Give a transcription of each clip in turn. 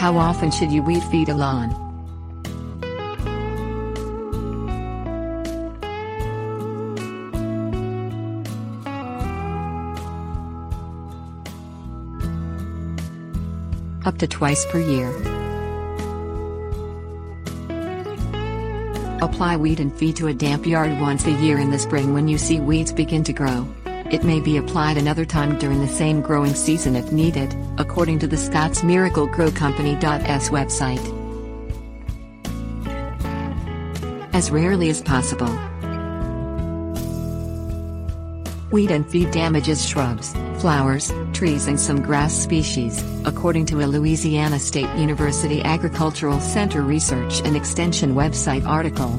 How often should you weed feed a lawn? Up to twice per year. Apply weed and feed to a damp yard once a year in the spring when you see weeds begin to grow. It may be applied another time during the same growing season if needed, according to the Scott's Miracle Grow Company.s website. As rarely as possible. Weed and feed damages shrubs, flowers, trees and some grass species, according to a Louisiana State University Agricultural Center Research and Extension website article.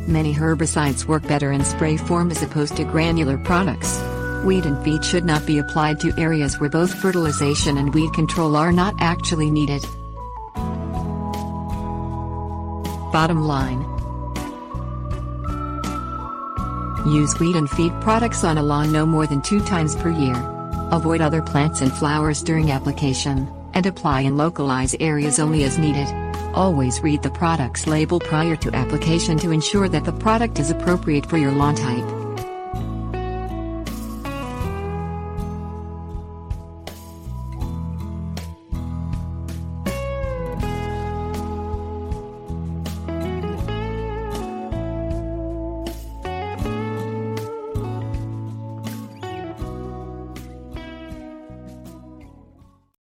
Many herbicides work better in spray form as opposed to granular products. Weed and feed should not be applied to areas where both fertilization and weed control are not actually needed. Bottom line. Use weed and feed products on a lawn no more than 2 times per year. Avoid other plants and flowers during application, and apply in localized areas only as needed. Always read the product's label prior to application to ensure that the product is appropriate for your lawn type.